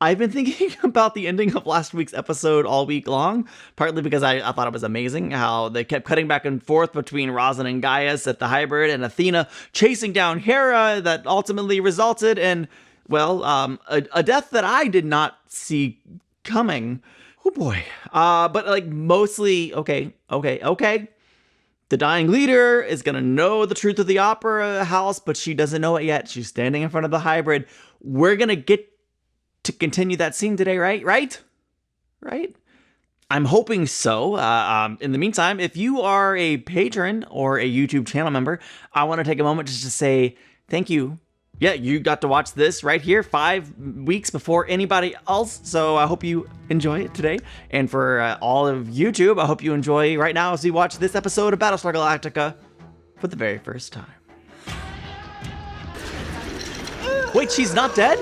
I've been thinking about the ending of last week's episode all week long, partly because I thought it was amazing how they kept cutting back and forth between Rosalind and Gaius at the hybrid and Athena chasing down Hera that ultimately resulted in, well, a death that I did not see coming. Oh boy. But like mostly, okay. The dying leader is going to know the truth of the opera house, but she doesn't know it yet. She's standing in front of the hybrid. We're going to get to continue that scene today, right? Right? I'm hoping so. In the meantime, if you are a patron or a YouTube channel member, I want to take a moment just to say thank you. Yeah, you got to watch this right here 5 weeks before anybody else, so I hope you enjoy it today. And for all of YouTube, I hope you enjoy right now as we watch this episode of Battlestar Galactica for the very first time. Wait, she's not dead?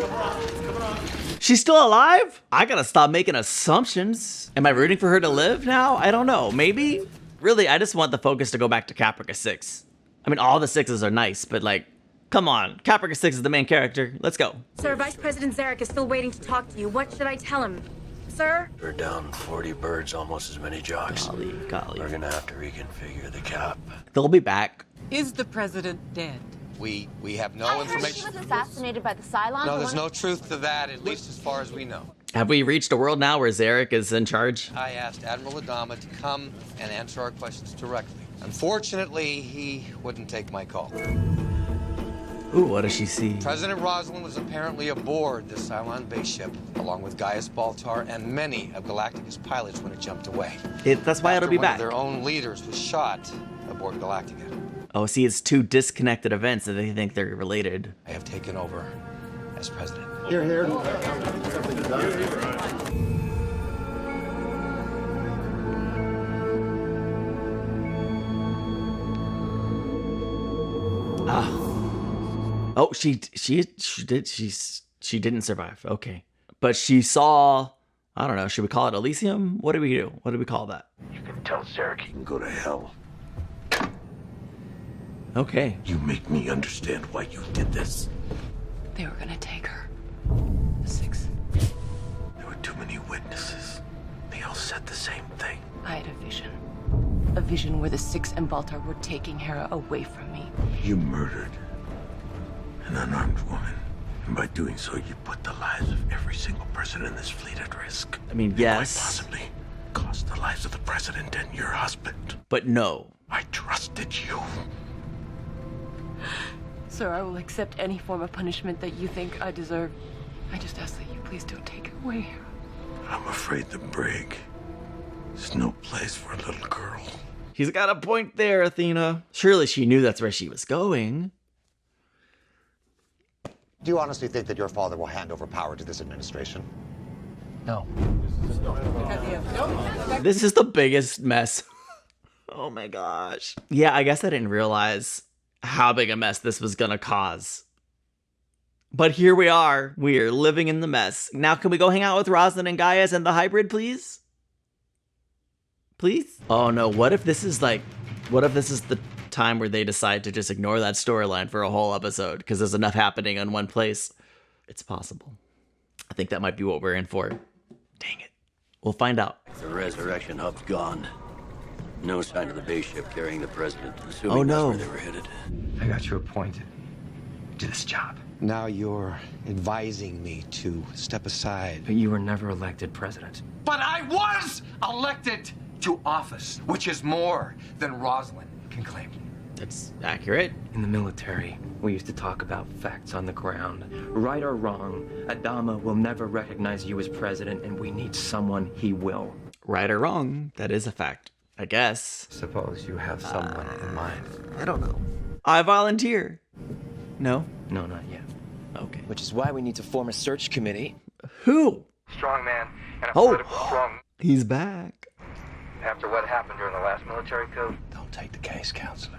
She's still alive? I gotta stop making assumptions. Am I rooting for her to live now? I don't know, maybe? Really, I just want the focus to go back to Caprica 6. I mean, all the 6s are nice, but like, come on, Caprica 6 is the main character. Let's go. Sir, Vice President Zarek is still waiting to talk to you. What should I tell him? Sir? We're down 40 birds, almost as many jocks. Golly. We're gonna have to reconfigure the cap. They'll be back. Is the president dead? We have no I heard information. he was assassinated by the Cylons. No, there's no truth to that, at least as far as we know. Have we reached a world now where Zarek is in charge? I asked Admiral Adama to come and answer our questions directly. Unfortunately, he wouldn't take my call. Ooh, what does she see? President Rosalind was apparently aboard the Cylon base ship, along with Gaius Baltar and many of Galactica's pilots when it jumped away. That's why it'll be After one back. of their own leaders was shot aboard Galactica. Oh, see, it's 2 disconnected events that they think they're related. I have taken over as president. Here. Oh, she didn't survive. Okay. But she saw, I don't know, should we call it Elysium? What do we do? What do we call that? You can tell Zarek he can go to hell. Okay. You make me understand why you did this. They were gonna take her. The 6. There were too many witnesses. They all said the same thing. I had a vision. A vision where the 6 and Baltar were taking Hera away from me. You murdered an unarmed woman. And by doing so, you put the lives of every single person in this fleet at risk. I mean, And yes. quite possibly cost the lives of the president and your husband. But no. I trusted you. Sir, I will accept any form of punishment that you think I deserve. I just ask that you please don't take her away, Hera. I'm afraid the brig is no place for a little girl. He's got a point there, Athena. Surely she knew that's where she was going. Do you honestly think that your father will hand over power to this administration? No. This is the biggest mess. Oh my gosh. Yeah, I guess I didn't realize how big a mess this was gonna cause. But here we are. We are living in the mess. Now can we go hang out with Rosalind and Gaius and the hybrid, please? Please? Oh no, what if this is the time where they decide to just ignore that storyline for a whole episode because there's enough happening in one place? It's possible. I think that might be what we're in for. Dang it. We'll find out. The resurrection hub's gone. No sign of the base ship carrying the president, assuming Oh, no. that's where they were headed. I got you appointed to this job. Now you're advising me to step aside. But you were never elected president. But I was elected to office, which is more than Rosalind can claim. That's accurate. In the military, we used to talk about facts on the ground. Right or wrong, Adama will never recognize you as president, and we need someone he will. Right or wrong, that is a fact. I guess. Suppose you have someone in mind. I don't know. I volunteer. No? No, not yet. Okay. Which is why we need to form a search committee. Who? Strong man and a Oh, political strong. he's back. After what happened during the last military coup. Don't take the case, counselor.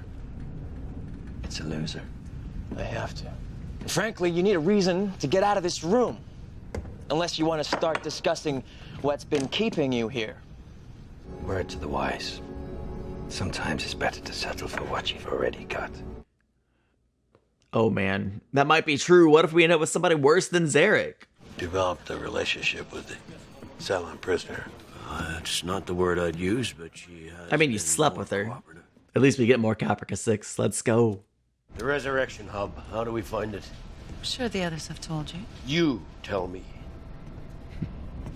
It's a loser. I have to. And frankly, you need a reason to get out of this room. Unless you want to start discussing what's been keeping you here. Word to the wise. Sometimes it's better to settle for what you've already got. Oh man, that might be true. What if we end up with somebody worse than Zarek? developed a relationship with the Cylon prisoner. That's not the word I'd use, but she has. I mean, you been slept more with her. cooperative. At least we get more Caprica 6. Let's go. The resurrection hub. How do we find it? I'm sure the others have told you. You tell me.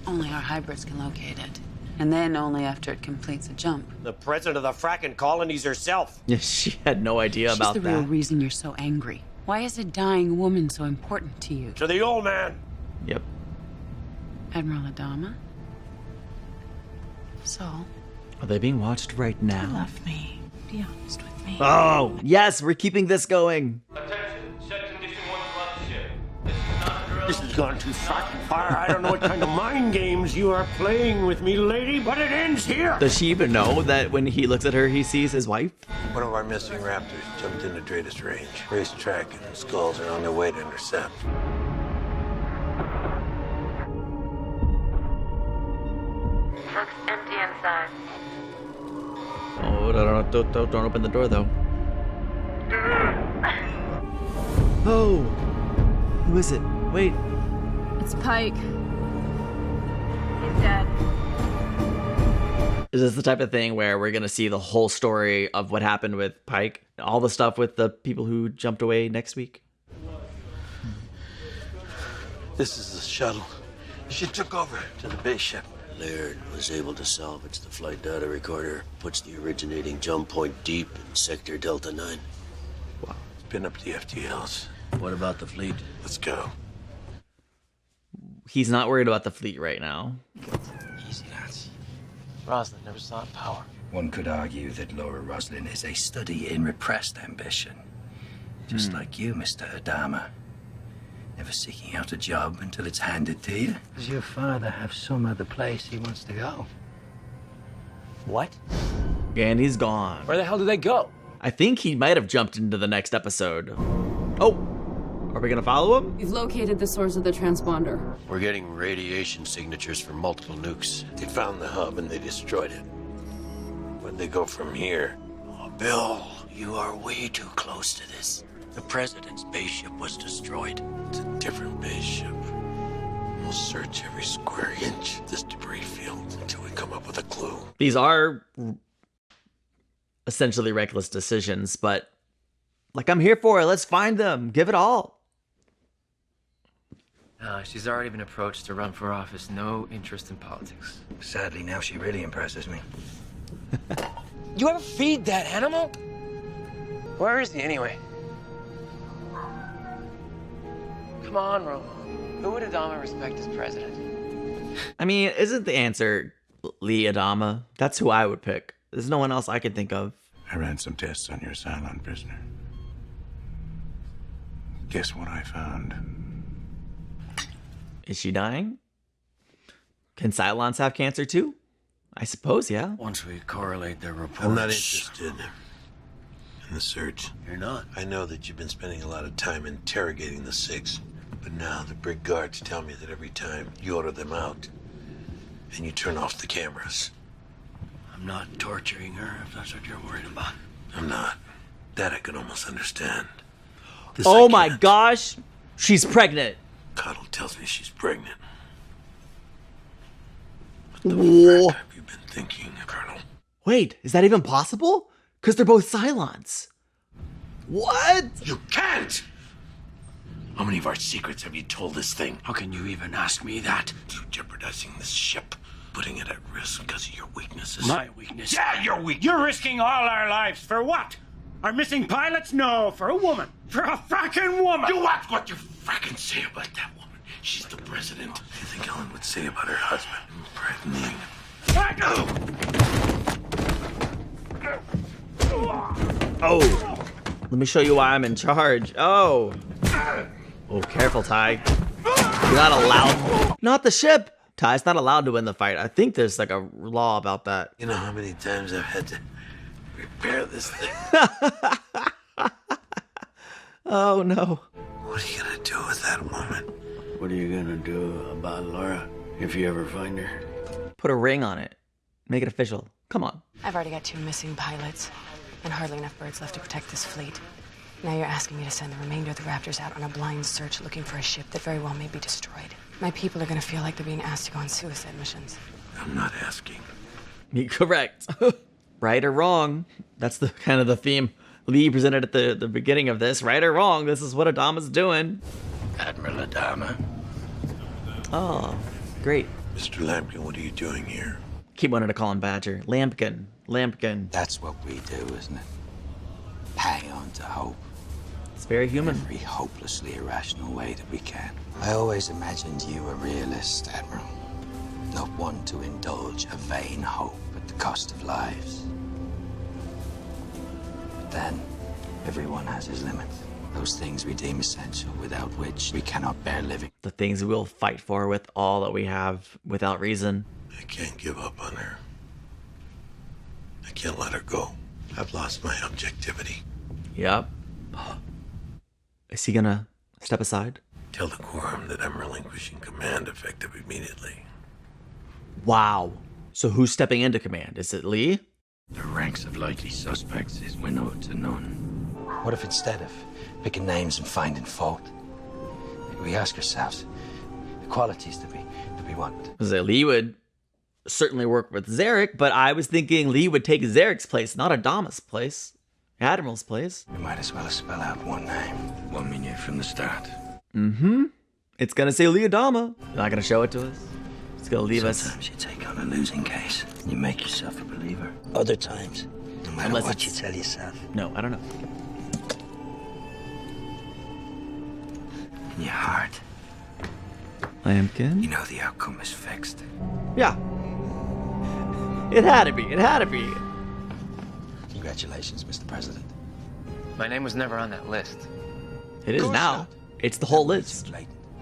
Only our hybrids can locate it. And then only after it completes a jump. The president of the fracking colonies herself. Yeah, she had no idea about She's the real that. reason you're so angry. Why is a dying woman so important to you? To the old man. Yep. Admiral Adama? So, Are they being watched right you now? love me. Be honest with me. Oh, yes, we're keeping this going. This has gone too fucking far. I don't know what kind of mind games you are playing with me, lady, but it ends here. Does she even know that when he looks at her, he sees his wife? One of our missing raptors jumped into Dratus range. Racetrack and Skulls are on their way to intercept. Looks empty inside. Oh, don't open the door, though. Oh, who is it? Wait. It's Pike. He's dead. Is this the type of thing where we're going to see the whole story of what happened with Pike? All the stuff with the people who jumped away next week? This is the shuttle. She took over to the base ship. Laird was able to salvage the flight data recorder, puts the originating jump point deep in Sector Delta 9. Wow. Spin up the FTLs. What about the fleet? Let's go. He's not worried about the fleet right now. Easy, lads. Rosalind never sought power. One could argue that Laura Roslin is a study in repressed ambition. Just like you, Mr. Adama. Never seeking out a job until it's handed to you. Does your father have some other place he wants to go? What? And he's gone. Where the hell did they go? I think he might have jumped into the next episode. Oh, are we going to follow him? We've located the source of the transponder. We're getting radiation signatures from multiple nukes. They found the hub and they destroyed it. Where'd they go from here? Oh, Bill, you are way too close to this. The president's base ship was destroyed. It's a different base ship. We'll search every square inch of this debris field until we come up with a clue. These are essentially reckless decisions, but like, I'm here for it. Let's find them. Give it all. She's already been approached to run for office. No interest in politics. Sadly, now she really impresses me. You ever feed that animal? Where is he anyway? Come on, Roma. Who would Adama respect as president? I mean, isn't the answer Lee Adama? That's who I would pick. There's no one else I can think of. I ran some tests on your Cylon prisoner. Guess what I found? Is she dying? Can Cylons have cancer too? I suppose, yeah. Once we correlate their reports... I'm not interested in the search. You're not? I know that you've been spending a lot of time interrogating the Six, but now the brig guards tell me that every time you order them out, and you turn off the cameras. I'm not torturing her, if that's what you're worried about. I'm not. That I can almost understand. This Oh I my can't. gosh! She's pregnant! Cottle tells me she's pregnant. Whoa. What have you been thinking, Colonel? Wait, is that even possible? Because they're both Cylons. What? You can't! How many of our secrets have you told this thing? How can you even ask me that? You're jeopardizing this ship, putting it at risk because of your weaknesses. My weakness? Yeah, your weakness. You're risking all our lives for what? Our missing pilots? No, for a woman. For a fracking woman! You watch what you frickin' say about that woman. She's the president. What do you think Ellen would say about her husband? Pregnant. Oh. Let me show you why I'm in charge. Oh. Oh, careful, Ty. You're not allowed. Not the ship. Ty's not allowed to win the fight. I think there's like a law about that. You know how many times I've had to repair this thing? Oh, no. What are you gonna do with that woman? What are you gonna do about Laura, if you ever find her? Put a ring on it. Make it official. Come on. I've already got 2 missing pilots, and hardly enough birds left to protect this fleet. Now you're asking me to send the remainder of the Raptors out on a blind search looking for a ship that very well may be destroyed. My people are gonna feel like they're being asked to go on suicide missions. I'm not asking. Correct. Right or wrong. That's the kind of the theme Lee presented at the beginning of this. Right or wrong, this is what Adama's doing. Admiral Adama. Oh, great. Mr. Lampkin, what are you doing here? Keep wanting to call him Badger. Lampkin. Lampkin. That's what we do, isn't it? Hang on to hope. It's very human. Every hopelessly irrational way that we can. I always imagined you a realist, Admiral. Not one to indulge a vain hope at the cost of lives. But then, everyone has his limits. Those things we deem essential, without which we cannot bear living. The things we'll fight for with all that we have, without reason. I can't give up on her. I can't let her go. I've lost my objectivity. Yep. Is he gonna step aside? Tell the quorum that I'm relinquishing command effective immediately. Wow. So who's stepping into command? Is it Lee? The ranks of likely suspects is winnowed to none. What if instead of picking names and finding fault, we ask ourselves the qualities that we want? Lee would certainly work with Zarek, but I was thinking Lee would take Zarek's place, not Adama's place. Admiral's place. We might as well spell out one name, one we knew from the start. Mm-hmm. It's gonna say Lee Adama. They're not gonna show it to us. It's gonna leave us. Sometimes you take on a losing case and you make yourself a believer. Other times, no matter Unless what you tell yourself. No, I don't know. In your heart, Lampkin? you know the outcome is fixed. Yeah. It had to be. It had to be. Congratulations, Mr. President. My name was never on that list. It is now. Not. It's the whole list.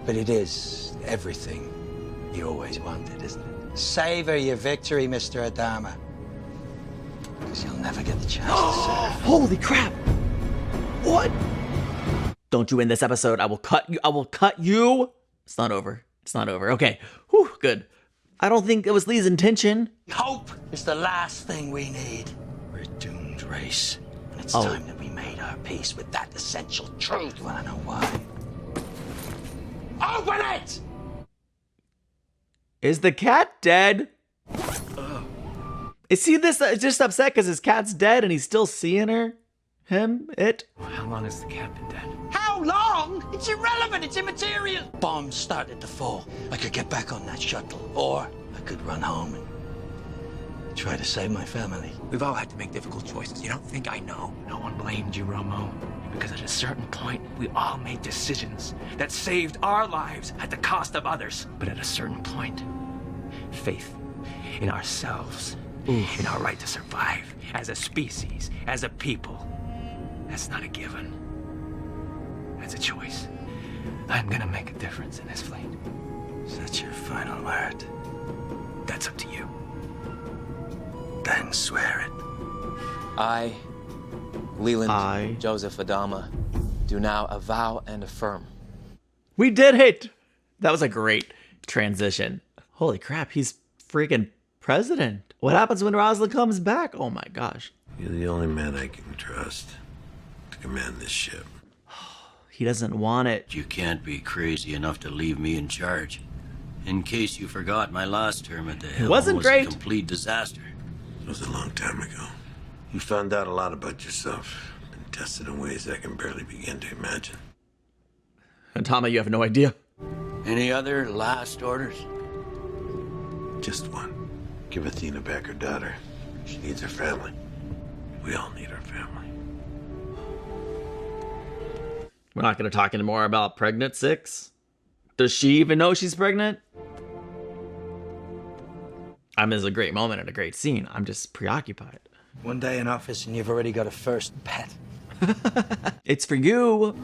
But it is everything you always wanted, isn't it? Savor your victory, Mr. Adama. Because you'll never get the chance to serve. Holy crap! What? Don't you end this episode. I will cut you. I will cut you. It's not over. It's not over. Okay. Whew, good. I don't think it was Lee's intention. Hope is the last thing we need. We're a doomed race. And it's time that we made our peace with that essential truth. You wanna know why? Open it! Is the cat dead? Is he just upset because his cat's dead and he's still seeing her? Him? It? How long has the cat been dead? How long? It's irrelevant. It's immaterial. Bombs started to fall. I could get back on that shuttle. Or I could run home and try to save my family. We've all had to make difficult choices. You don't think I know? No one blamed you, Romo. Because at a certain point, we all made decisions that saved our lives at the cost of others. But at a certain point, faith in ourselves, in our right to survive as a species, as a people, that's not a given. That's a choice. I'm gonna make a difference in this fleet. Is that your final word? That's up to you. Then swear it. I, Leland Joseph Adama, do now avow and affirm. We did it! That was a great transition. Holy crap, he's freaking president. What happens when Rosalind comes back? Oh my gosh. You're the only man I can trust to command this ship. He doesn't want it. You can't be crazy enough to leave me in charge. In case you forgot, my last term at the helm was a complete disaster. It was a long time ago. You found out a lot about yourself. Been tested in ways I can barely begin to imagine. And Tama, you have no idea. Any other last orders? Just one. Give Athena back her daughter. She needs her family. We all need our family. We're not going to talk anymore about pregnant 6. Does she even know she's pregnant? I mean, it's a great moment and a great scene. I'm just preoccupied. One day in office and you've already got a first pet. It's for you.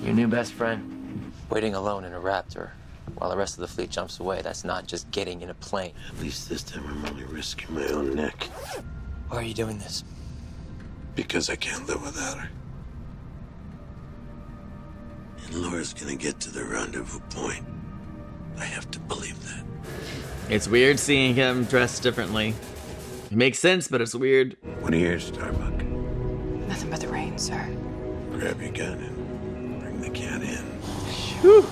Your new best friend. Waiting alone in a Raptor while the rest of the fleet jumps away, that's not just getting in a plane. At least this time I'm only risking my own neck. Why are you doing this? Because I can't live without her. And Laura's gonna get to the rendezvous point. I have to believe that. It's weird seeing him dressed differently. It makes sense, but it's weird. What are yours, Starbuck? Nothing but the rain, sir. Grab your gun and bring the cat in. Whew.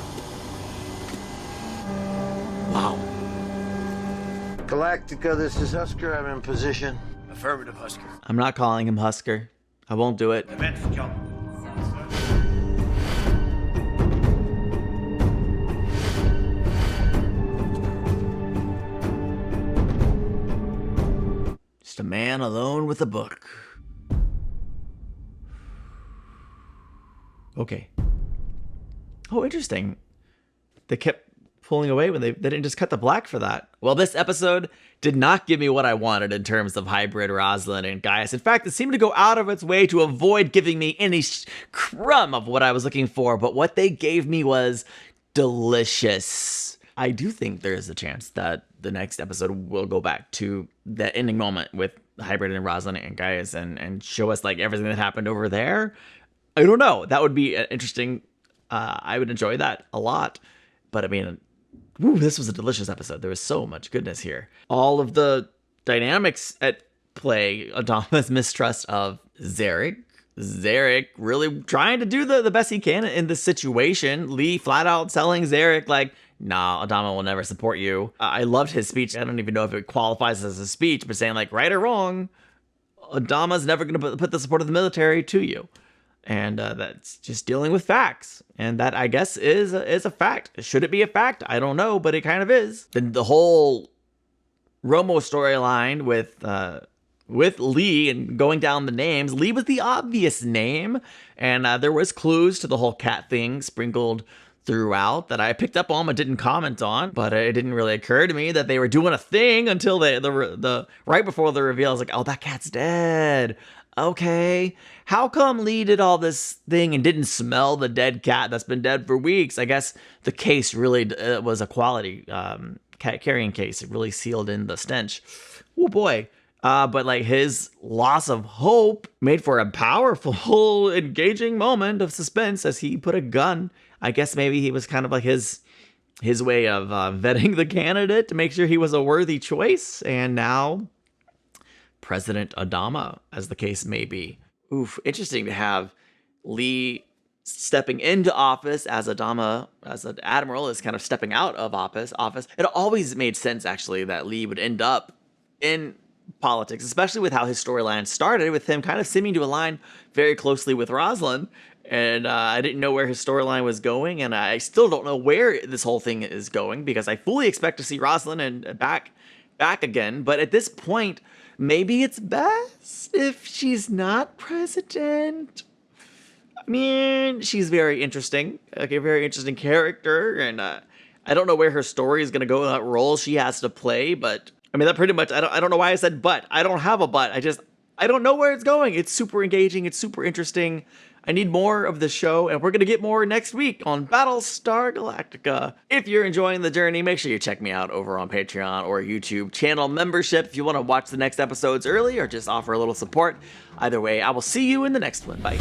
Galactica, this is Husker. I'm in position. Affirmative, Husker. I'm not calling him Husker. I won't do it. Eventual. Just a man alone with a book. Okay. Oh, interesting. They kept pulling away when they didn't just cut the black for that. Well, this episode did not give me what I wanted in terms of hybrid Rosalind and Gaius. In fact, it seemed to go out of its way to avoid giving me any crumb of what I was looking for, but what they gave me was delicious. I do think there is a chance that the next episode will go back to that ending moment with hybrid and Rosalind and Gaius and show us like everything that happened over there. I don't know. That would be interesting. I would enjoy that a lot. But I mean, woo, this was a delicious episode. There was so much goodness here. All of the dynamics at play. Adama's mistrust of Zarek. Zarek really trying to do the best he can in this situation. Lee flat out telling Zarek, like, nah, Adama will never support you. I loved his speech. I don't even know if it qualifies as a speech, but saying, like, right or wrong, Adama's never going to put the support of the military to you. And that's just dealing with facts. And that, I guess, is a fact. Should it be a fact? I don't know, but it kind of is. Then the whole Romo storyline with Lee and going down the names. Lee was the obvious name. And there was clues to the whole cat thing sprinkled throughout that I picked up on but didn't comment on. But it didn't really occur to me that they were doing a thing until the right before the reveal. I was like, oh, that cat's dead. Okay, how come Lee did all this thing and didn't smell the dead cat that's been dead for weeks? I guess the case really was a quality cat carrying case. It really sealed in the stench. Oh boy. But like his loss of hope made for a powerful, engaging moment of suspense as he put a gun. I guess maybe he was kind of like his way of vetting the candidate to make sure he was a worthy choice. And now President Adama, as the case may be. Oof, interesting to have Lee stepping into office as Adama, as an admiral, is kind of stepping out of office. It always made sense, actually, that Lee would end up in politics, especially with how his storyline started, with him kind of seeming to align very closely with Rosalind. And I didn't know where his storyline was going, and I still don't know where this whole thing is going, because I fully expect to see Rosalind and back again. But at this point, maybe it's best if she's not president. I mean, she's very interesting, like a very interesting character, and I don't know where her story is going to go, that role she has to play, but I mean, that pretty much, I don't know why I said but. I don't have a but. I don't know where it's going. It's super engaging. It's super interesting. I need more of the show, and we're going to get more next week on Battlestar Galactica. If you're enjoying the journey, make sure you check me out over on Patreon or YouTube channel membership if you want to watch the next episodes early or just offer a little support. Either way, I will see you in the next one. Bye.